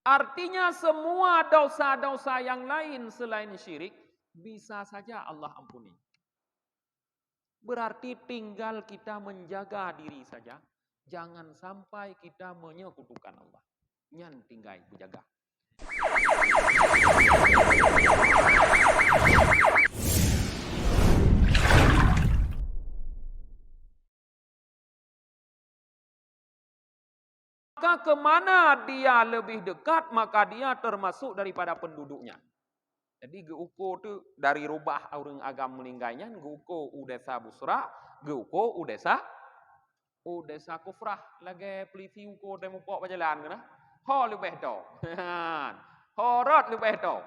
Artinya semua dosa-dosa yang lain selain syirik bisa saja Allah ampuni. Berarti tinggal kita menjaga diri saja. Jangan sampai kita menyekutukan Allah. Nyan tinggal berjaga. Maka kemana dia lebih dekat, maka dia termasuk daripada penduduknya. Jadi geuko tu dari rubah orang agam meninggalnya, geuko udesa busra, geuko udesa kufrah. Lagi peliti uko temu pok berjalan kena. Ho lebih do. Ho rot lebih do.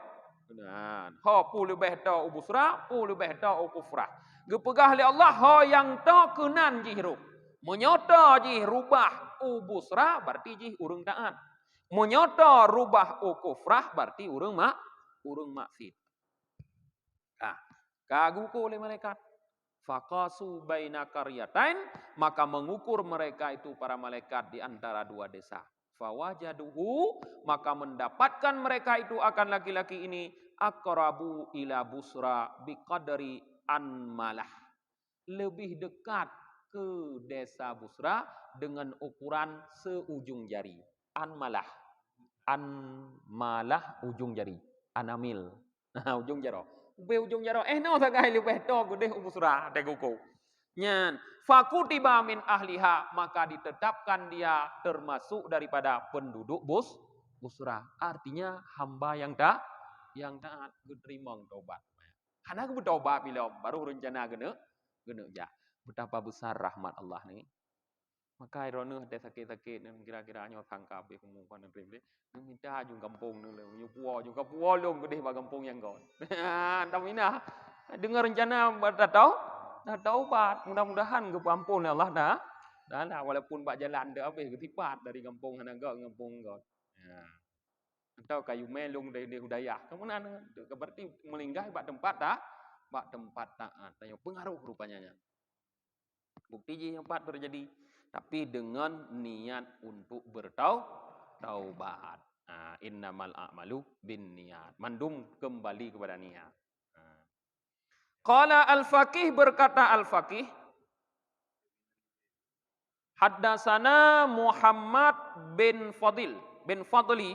Ho pu lebih do ubusra, pu lebih do ukufrah. Gepegah li Allah ho yang to kenan jihru. Menyoto jih rubah ubusra berarti jih urung taat. Menyoto rubah ukufrah berarti urung maksud. Nah, kaguku oleh malaikat. Faqasu baina qaryatain, maka mengukur mereka itu para malaikat di antara dua desa. Fawajaduhu, maka mendapatkan mereka itu akan laki-laki ini aqrabu ila busra biqadri anmalah. Lebih dekat ke desa Busra dengan ukuran seujung jari. Anmalah. Anmalah ujung jari. Anamil. Nah, ujung jaro. Be ujung jaro. No sagai lebih to gede Busra teguku. Nyan. Fakutiba min ahliha, maka ditetapkan dia termasuk daripada penduduk Busra. Artinya hamba yang taat diterima taubat. Karena aku bertobat bila baru rencana gene ya. Betapa besar rahmat Allah ni. Maka irona ada sakit-sakit dan kira-kiranya tangkap be kemungkinan dan beli. Minta jung kampung ni le, juga puo long gede ba kampung yang kau. Tamina dengar rencana dah tahu bat. Mudah-mudahan ke kampung Allah dah. Dah walaupun bak jalan dah habis ketipat dari kampung hanaga kampung kau. Ya. Atau kayu melung dari hudayah. Kemana? Berarti melinggai bak tempat dah. Bak tempat taat. Tanya pengaruh rupanya. Bukti yang empat terjadi. Tapi dengan niat untuk bertaubat. Innamal a'malu bin niat. Mandum kembali kepada niat. Qala al-faqih, berkata al-faqih. Haddasana Muhammad bin Fadli.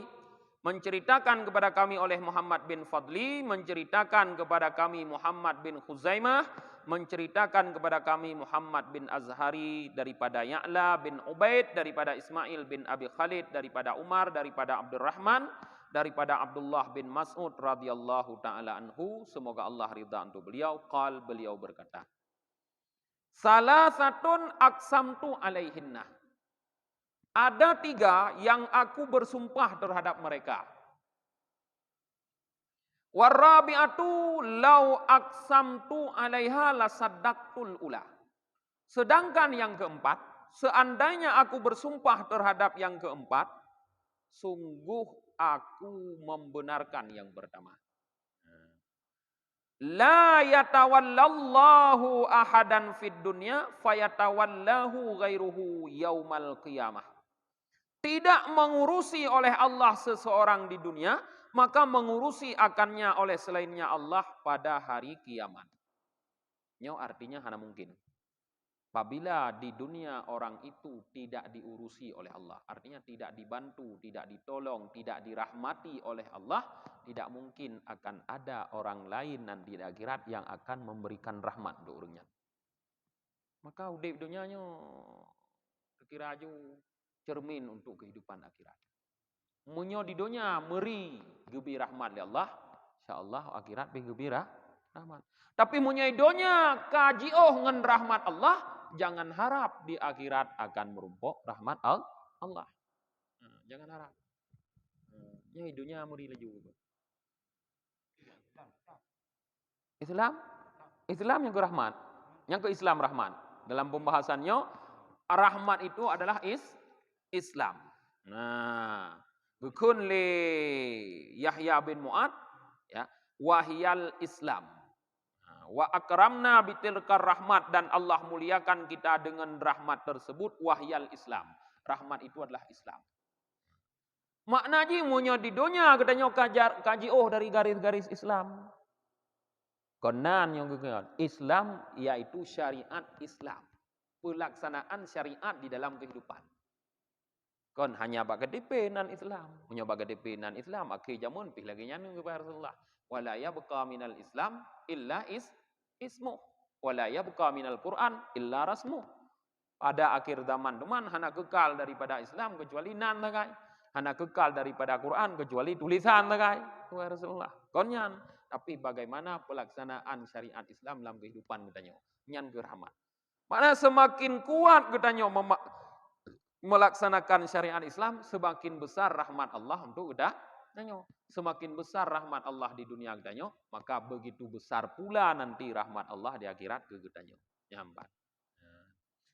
Menceritakan kepada kami oleh Muhammad bin Fadli, menceritakan kepada kami Muhammad bin Khuzaimah, menceritakan kepada kami Muhammad bin Azhari daripada Ya'la bin Ubaid, daripada Ismail bin Abi Khalid, daripada Umar, daripada Abdurrahman, daripada Abdullah bin Mas'ud radhiyallahu taala anhu, semoga Allah ridha untuk beliau. Qal, beliau berkata, salasatun aqsamtu alaihinna. Ada 3 yang aku bersumpah terhadap mereka. Warabi'atu lau aqsamtu alaiha lasaddaqtul ula. Sedangkan yang keempat, seandainya aku bersumpah terhadap yang keempat, sungguh aku membenarkan yang pertama. La yatawallallahu ahadan fid dunya fayatawallahu ghairuhu yaumal qiyamah. Tidak mengurusi oleh Allah seseorang di dunia, maka mengurusi akannya oleh selainnya Allah pada hari kiamat. Nyo artinya hana mungkin. Apabila di dunia orang itu tidak diurusi oleh Allah, artinya tidak dibantu, tidak ditolong, tidak dirahmati oleh Allah, tidak mungkin akan ada orang lain nanti di akhirat yang akan memberikan rahmat untuk orangnya. Maka udip dunianya kira aju cermin untuk kehidupan akhirat. Munyo di dunia meri gebi rahmat li Allah, insyaallah akhirat be gebi rahmat. Tapi munyo di dunia kajioh ngan rahmat Allah, jangan harap di akhirat akan merumpok rahmat Allah. Jangan harap. Yang di dunia meri laju. Islam yang ke rahmat. Yang ke Islam rahmat. Dalam pembahasannya rahmat itu adalah Islam. Nah, bukun li Yahya bin Mu'ad, ya, wahyal Islam. Wa akramna bitilkar rahmat, dan Allah muliakan kita dengan rahmat tersebut, wahyal Islam. Rahmat itu adalah Islam. Makna ji munyo di dunia katanya kaji dari garis-garis Islam. Konan yang kekan Islam yaitu syariat Islam. Pelaksanaan syariat di dalam kehidupan. Kon hanya baga depenan Islam. Munyo baga depenan Islam akhir jamun pih lagi nyanu kepada Rasulullah. Wala yabqa minal Islam illa ismu. Wala yabqa minal Quran illa rasmu. Pada akhir zaman teman hana kekal daripada Islam kecuali nan takai. Hana kekal daripada Quran kecuali tulisan takai. Kepada Rasulullah. Konyan. Tapi bagaimana pelaksanaan syariat Islam dalam kehidupan katanya. Nyan gerahmat. Mana semakin kuat katanya melaksanakan syariat Islam, semakin besar rahmat Allah untuk udah danyo. Semakin besar rahmat Allah di dunia gedanyo, maka begitu besar pula nanti rahmat Allah di akhirat ke gedanyo. Nyambat.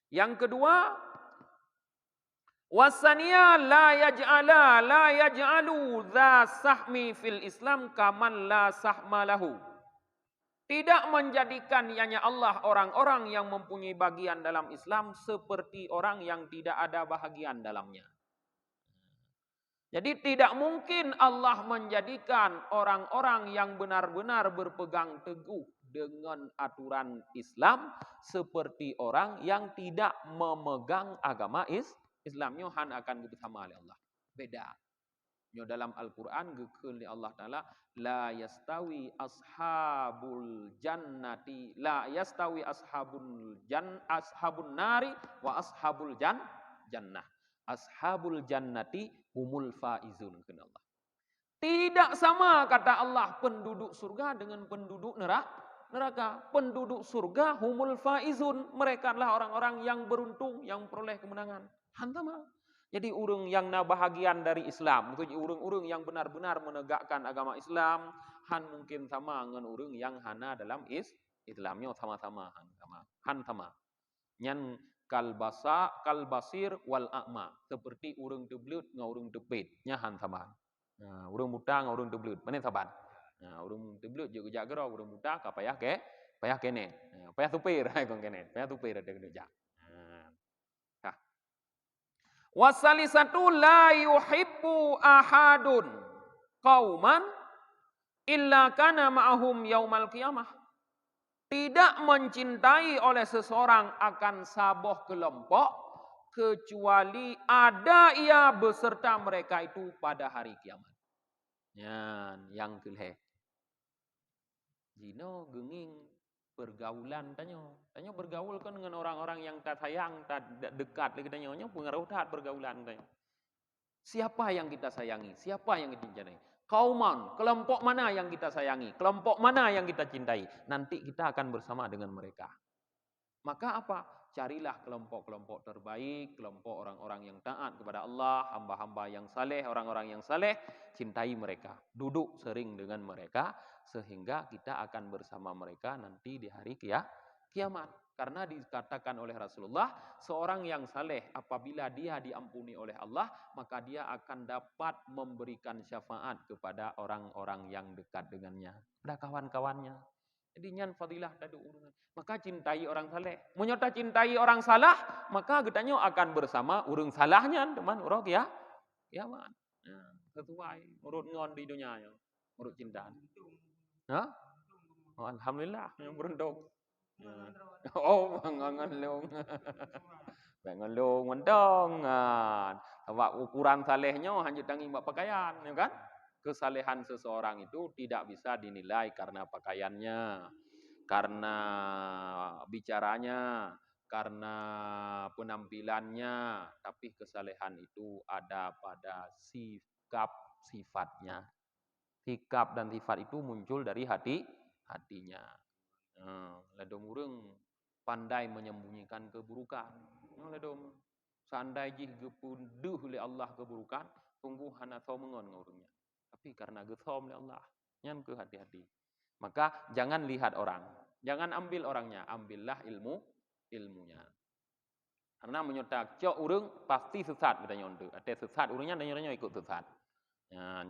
Yang kedua, wasaniya la yaj'alu dza sahmi fil Islam kaman la sahma lahu. Tidak menjadikan hanya Allah orang-orang yang mempunyai bagian dalam Islam seperti orang yang tidak ada bahagian dalamnya. Jadi tidak mungkin Allah menjadikan orang-orang yang benar-benar berpegang teguh dengan aturan Islam seperti orang yang tidak memegang agama Islamnya akan bersama oleh Allah. Beda. Dalam Al-Quran gekul Allah Ta'ala la yastawi ashabul jannati la yastawi ashabun nari wa ashabul jannah ashabul jannati humul faizun kata Allah. Tidak sama kata Allah penduduk surga dengan penduduk neraka. Penduduk surga humul faizun, mereka adalah orang-orang yang beruntung yang peroleh kemenangan. Hantama. Jadi urung yang bahagian dari Islam, itu urung-urung yang benar-benar menegakkan agama Islam, han mungkin sama dengan urung yang hana dalam Islamnya sama-sama han sama. Nyan kalbasir wal a'ma, seperti urung teblut dengan urung tepit, nya han sama. Nah, urung buta dengan urung teblut, mana saban. Nah, urung teblut juga jaga urung buta ka payah kene. Nah, payah tupir kon kene, payah tupir ada kerja. Wasalisatu la yuhibbu ahadun qauman illa kana ma'ahum yaumal qiyamah. Tidak mencintai oleh seseorang akan saboh kelompok kecuali ada ia beserta mereka itu pada hari kiamat. Yang kelih. Jino genging pergaulan tanyo bergaul kan dengan orang-orang yang tak sayang, tak dekat lagi tanyo pengaruh tak pergaulan tanyo. Siapa yang kita sayangi? Siapa yang kita cintai? Kauman, kelompok mana yang kita sayangi? Kelompok mana yang kita cintai? Nanti kita akan bersama dengan mereka. Maka apa? Carilah kelompok-kelompok terbaik, kelompok orang-orang yang taat kepada Allah, hamba-hamba yang saleh, orang-orang yang saleh, cintai mereka. Duduk sering dengan mereka, sehingga kita akan bersama mereka nanti di hari kiamat. Karena dikatakan oleh Rasulullah, seorang yang saleh apabila dia diampuni oleh Allah, maka dia akan dapat memberikan syafaat kepada orang-orang yang dekat dengannya, pada kawan-kawannya. Jadi nyan fadilah tadi urungan. Maka cintai orang saleh. Menyota cintai orang salah, maka getanyo akan bersama urung salahnya, teman urok ya. Ya man. Sesuai urut ngon di dunia yo. Urut cinta. Hah? Oh, alhamdulillah yang beruntung. Oh, ngangalung. Ngangalung mendong. Sebab ukuran salehnya hanya tangi mbak pakaian, ya kan? Kesalehan seseorang itu tidak bisa dinilai karena pakaiannya, karena bicaranya, karena penampilannya, tapi kesalehan itu ada pada sikap sifatnya. Sikap dan sifat itu muncul dari hatinya. Ledom urang pandai menyembunyikan keburukan. Ledom sandai jih gepunduh oleh Allah keburukan, tunggu hana tau mengon ngurungnya. Tapi karena gethom oleh Allah, nyan ke hati-hati. Maka jangan lihat orang, jangan ambil orangnya, ambillah ilmunya. Karena menyotak cok urung pasti sesat kita nyondu. Ada sesat urungnya dan nyonya ikut sesat.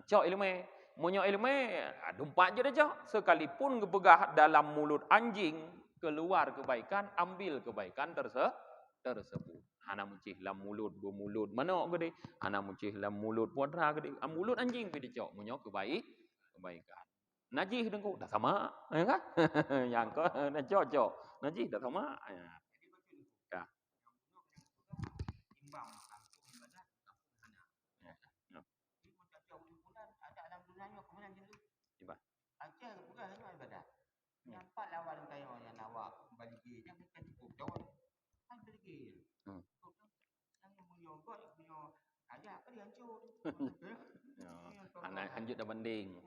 Cok ilmu, monyo ilmu, dumpak je dah cok. Sekalipun kepegah dalam mulut anjing keluar kebaikan, ambil kebaikan tersebut. Hana muncih lam mulut bermulut manok gede. Hana muncih lam mulut putra gede. Mulut anjing pi dicok munyok kebaikan. Najih dengku dah sama, ya kan? Yang ko na cocok. Najih dah sama. Ya. Ya. Timbang kampung ibadat, kampung hana. Ya. Ya. Ini macam jauh bulan ada dalam dunianya kemudian jadi. Iba. Aceh bukan hanya ibadat. Nampak lawan kayu yang nawak bagi dia kita cukup jauh. Kan bagi. Yang menyogok punya aja apa dia hancur. Ya. Hana hanjut dah banding.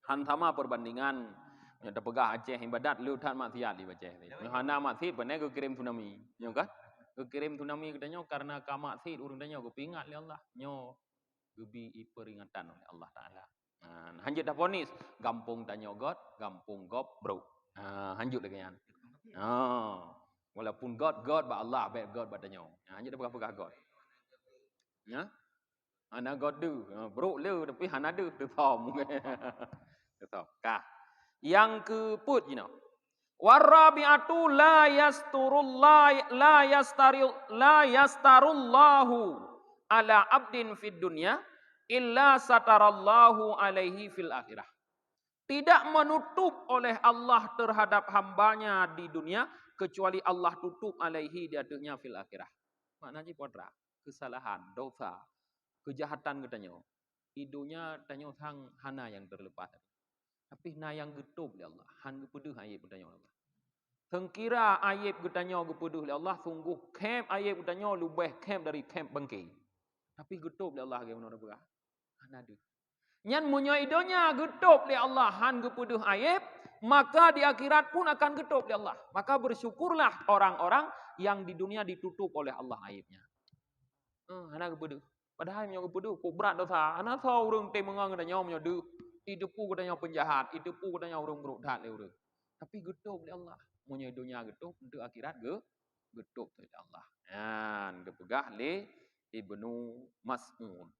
Han sama perbandingan. Yang terpegah Aceh ibadat lu tan maksiat di Aceh. Hana maksiat benar ke kirim tsunami. Ya kan? Ke kirim tsunami katanya karena ka maksiat urang tanya ke pingat oleh Allah. Nyo gebi peringatan oleh Allah Taala. Hanjut dah ponis, gampung tanya God, gampung gop bro. Hanjut lagi kan. Walaupun God ba Allah, ba God ba tanya. Hanjut dah pegah God. Ya. Hana God du, bro lu tapi hana du tu thom. Tu thom. Kah. Yang ke put you know. Warabi'atu la yastarullahu ala abdin fid dunya illa satarallahu alaihi fil akhirah. Tidak menutup oleh Allah terhadap hambanya di dunia kecuali Allah tutup alaihi di atasnya fil akhirah. Maknanya podra, kesalahan, dosa, kejahatan katanya. Idunya tanya sang hana yang terlepas. Tapi na yang getup oleh Allah, han gepeduh ayat katanya Allah. Tengkira ayat katanya gepeduh oleh Allah sungguh camp ayat katanya lebih camp dari camp bangkai. Tapi getup oleh Allah bagaimana berah? Hana ada. Nyan munya idonya getup oleh Allah han gepeduh ayat, maka di akhirat pun akan getup oleh Allah. Maka bersyukurlah orang-orang yang di dunia ditutup oleh Allah ayatnya. Hana gepeduh. Padahal yang gepeduh kok berat dosa. Hana tahu orang temengang katanya punya de. Idepu katanya penjahat, idepu katanya orang berukdat le orang. Tapi getup oleh Allah. Munya idonya getup untuk akhirat getup oleh Allah. Yan gepegah le Ibnu Mas'ud.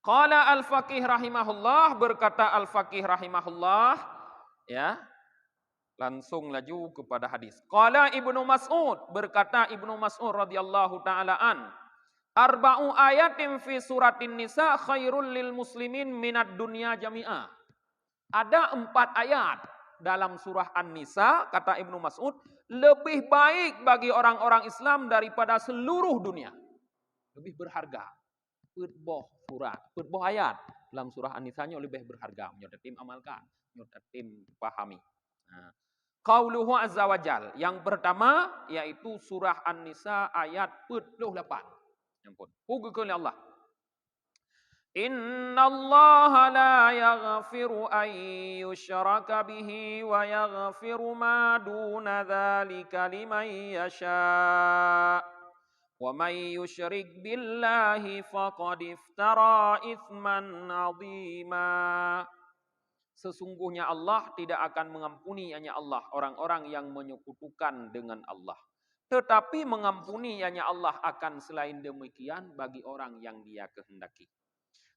Qala al-faqih rahimahullah, berkata al-faqih rahimahullah, ya. Langsung laju kepada hadis. Qala Ibnu Mas'ud, berkata Ibnu Mas'ud radhiyallahu taala an, arba'u ayatin fi suratin nisa khairul lil muslimin minad dunya jami'ah. Ada 4 ayat dalam surah An-Nisa, kata Ibnu Mas'ud, lebih baik bagi orang-orang Islam daripada seluruh dunia. Lebih berharga. Putboh surat, putboh ayat dalam surah An-Nisa-nya lebih berharga. Menyodat tim amalkan, menyodat tim pahami. Qauluhu azza wajal. Yang pertama yaitu surah An-Nisa ayat 48. Ampun. Pugukeun Allah. Innallaha la yaghfiru an yushraka bihi wa yaghfiru ma duna dzalika liman yasha. Wa may yusyrik billahi faqad iftara itsman 'azima. Sesungguhnya Allah tidak akan mengampuni hanya Allah orang-orang yang menyekutukan dengan Allah. Tetapi mengampuni hanya Allah akan selain demikian bagi orang yang Dia kehendaki.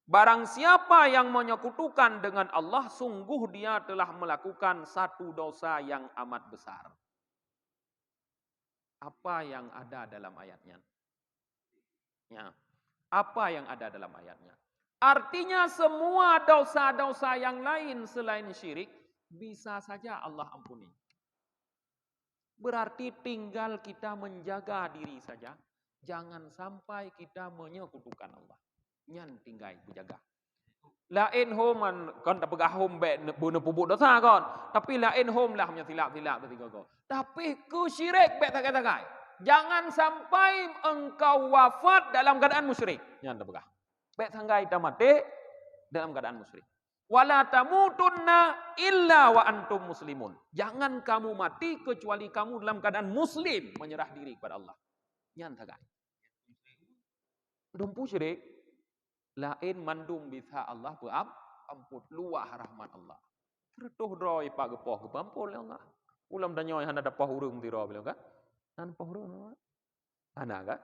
Barang siapa yang menyekutukan dengan Allah, sungguh dia telah melakukan satu dosa yang amat besar. Apa yang ada dalam ayatnya? Ya. Apa yang ada dalam ayatnya? Artinya semua dosa-dosa yang lain selain syirik bisa saja Allah ampuni. Berarti tinggal kita menjaga diri saja. Jangan sampai kita menyekutukan Allah. Nyan tinggal berjaga. Lain home kan tak pegah home bet bunuh pubuk dosa kan. Tapi lain home lah punya silap-silap ketiga kau. Tapi ku syirik bet tak-tak. Jangan sampai engkau wafat dalam keadaan musyrik. Nyan tak pegah. Bet sanggai kita mati dalam keadaan musyrik. Wala tamutunna illa wa antum muslimun. Jangan kamu mati kecuali kamu dalam keadaan muslim, menyerah diri kepada Allah. Nyan tak gai. Dumpu syirik. Lain mandum bisa Allah ampun luah rahmat Allah. Tertuh droi pak gepoh kepampul ya Allah. Ulam danyoy hana dapah urung tiro bilang kan? Han pah urung. Hana kan?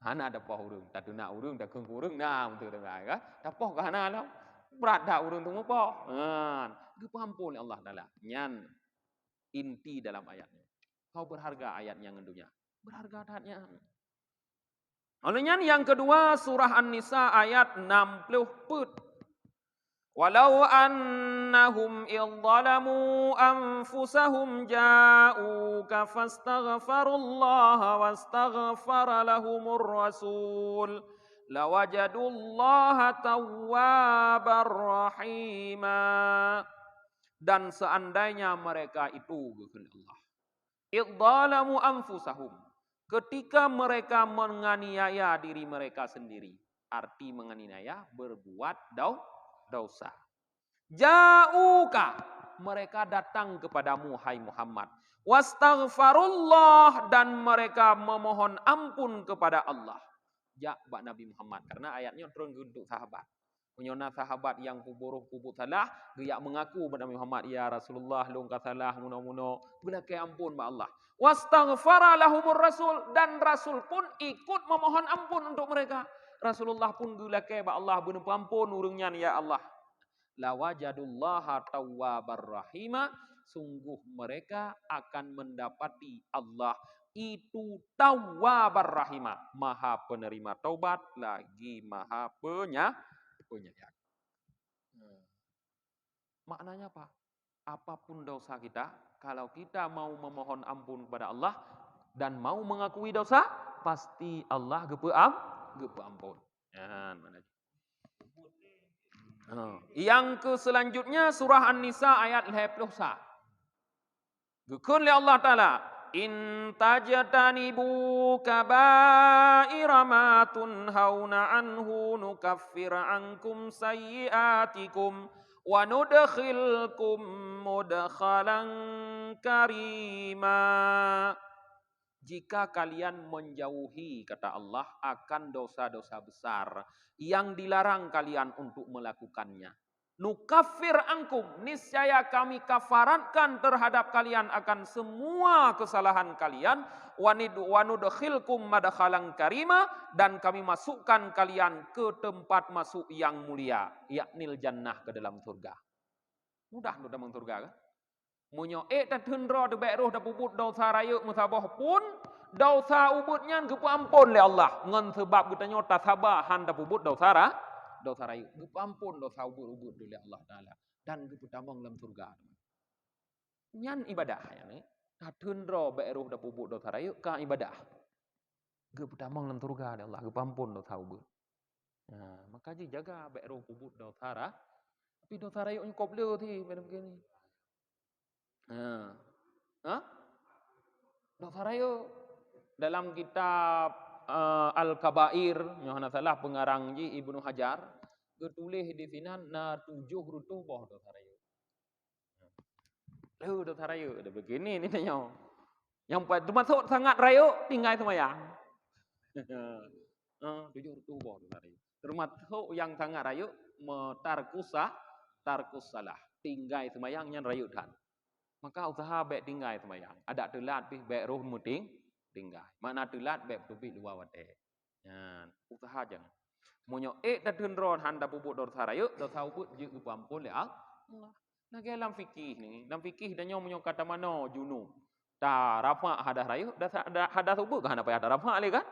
Hana dapah urung. Tatu nak urung dak kung urung nah untuk dengai kan? Dapah ka hana lah. Berat dak urung tunggu po. Kepampul ya Allah taala. Nyan inti dalam ayatnya. Kau berharga ayat yang ngendunya. Berharga adatnya. Olehnya yang kedua surah An-Nisa ayat 60. Walau annahum idzalamu anfusahum ja'uka fastaghfarullaha wastaghfara lahumur rasul lawajadullaha tawwabar rahima. Dan seandainya mereka itu Allah idzalamu anfusahum, ketika mereka menganiaya diri mereka sendiri, arti menganiaya berbuat dosa. Ja'uka, mereka datang kepadamu hai Muhammad. Wastaghfarullah, dan mereka memohon ampun kepada Allah. Ja bak Nabi Muhammad, karena ayatnya turun untuk sahabat. Menyona sahabat yang pubur salah, dia mengaku kepada Nabi Muhammad, ya Rasulullah, lungka salah muno-muno, bila ke ampun ba Allah. Wastaghfara lahumur rasul, dan Rasul pun ikut memohon ampun untuk mereka. Rasulullah pun bila ke ba Allah, benar ampun urungnya ya Allah. Lawajadullaha tawwabar rahima, sungguh mereka akan mendapati Allah itu tawwabar rahima, maha penerima taubat lagi maha penyayang. Maknanya apa? Apapun dosa kita, kalau kita mau memohon ampun kepada Allah dan mau mengakui dosa, pasti Allah gepe ampun. Yang ke selanjutnya surah An-Nisa ayat 50. Dikun oleh Allah Ta'ala, in tajtanibu kaba'ira ma tunhauna anhu nukaffir ankum sayyi'atikum wa nudkhilkum mudkhalan karima. Jika kalian menjauhi, kata Allah, akan dosa-dosa besar yang dilarang kalian untuk melakukannya. Nukaffir ankum, niscaya kami kafaratkan terhadap kalian akan semua kesalahan kalian. Wa nudkhilkum madkhalan karima, dan kami masukkan kalian ke tempat masuk yang mulia, yaknil jannah, ke dalam surga. Mudah untuk dalam surga kan? Munyo tak tendra de baik roh dah puput dosa raya musabah pun dosa ubutnya gepu ampun le Allah. Ngan sebab kita nyota sabar han dah puput dosa raya. Gepu ampun dosa ubut oleh Allah Taala dan gepu tamang dalam surga. Nyan ibadah ya ni. Tak tendra baik roh dah puput dosa raya ka ibadah. Gepu tamang dalam surga le Allah, gepu ampun dosa ubut. Nah, maka jaga baik roh puput dosa raya. Tapi dosa raya ni koplo ti macam begini. Dosa raya dalam kitab Al-Kabair, Yohana salah pengarang ji Ibnu Hajar, ketulis di sini na 7 rutuh boh dosa raya. Dosa raya ada begini ni tanya. Yang termasuk sangat raya tinggal sembahyang. 7 rutuh boh dosa raya. Termasuk yang sangat raya tarkus salah, tinggal sembahyangnya raya dan. Maka usaha baik tinggal sembahyang. Ada telat pih baik roh muting tinggal. Mana telat baik tupi luar wate. Usaha jangan. Monyo dah tendron handa puput dosa raya, dosa ubut je ampun le Allah. Nah dalam fikih ni, dalam fikih dan monyo kata mana junub. Ta rafa hadas raya, hadas ubut kan apa ada rafa le kan?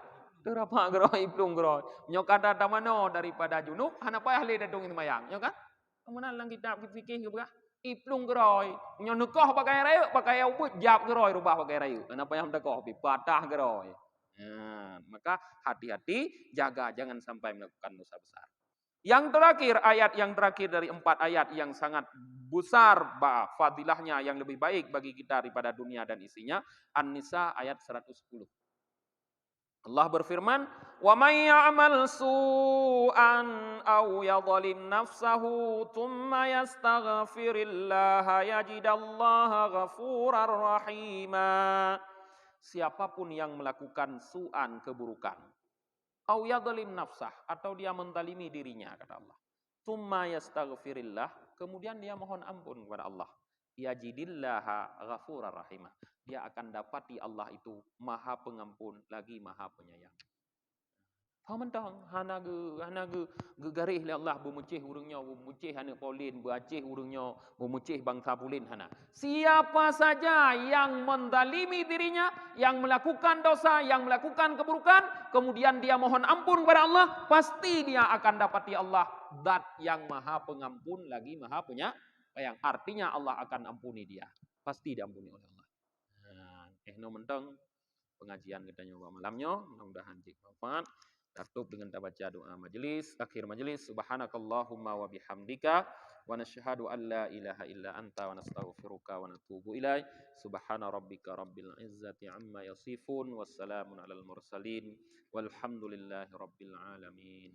Tu rafa geroi plung geroi. Monyo kata mana daripada junub, hana payah le dadung sembahyang, yo kan? Kemudian dalam kitab fikih juga iplung geroi, nyonukoh pakai raya, pakai ubut jap geroi rubah pakai raya. Kenapa yang dekoh patah geroi. Maka hati-hati, jaga jangan sampai melakukan dosa besar. Yang terakhir, ayat yang terakhir dari 4 ayat yang sangat besar fadilahnya yang lebih baik bagi kita daripada dunia dan isinya, An-Nisa ayat 110. Allah berfirman, "Wa may ya'mal su'an aw yadhlim nafsahu thumma yastaghfirillaha yajidallaha ghafurar rahima." Siapapun yang melakukan su'an, keburukan, aw yadhlim nafsah, atau dia menzalimi dirinya, kata Allah. Thumma yastaghfirillah, kemudian dia mohon ampun kepada Allah. Yajidillaha ghafurar rahimah. Dia akan dapati Allah itu maha pengampun lagi maha penyayang. Pamentang hana ge garih le Allah memucih urangnya, memucih hana Paulin, beracih urangnya, memucih bangsa Paulin hana. Siapa saja yang mendalimi dirinya, yang melakukan dosa, yang melakukan keburukan, kemudian dia mohon ampun kepada Allah, pasti dia akan dapati Allah Zat yang Maha Pengampun lagi Maha Penyayang. Artinya Allah akan ampuni dia. Pasti diampuni oleh Allah. No mentang pengajian kita nyoba malamnya, mudah-mudahan bermanfaat. Tutup dengan kita baca doa majelis, akhir majelis. Subhanakallahumma wa bihamdika wa nashhadu an la ilaha illa anta wa nastaghfiruka wa natubu ilaik. Subhana rabbika rabbil izzati amma yasifun wassalamun alal mursalin walhamdulillahi rabbil alamin.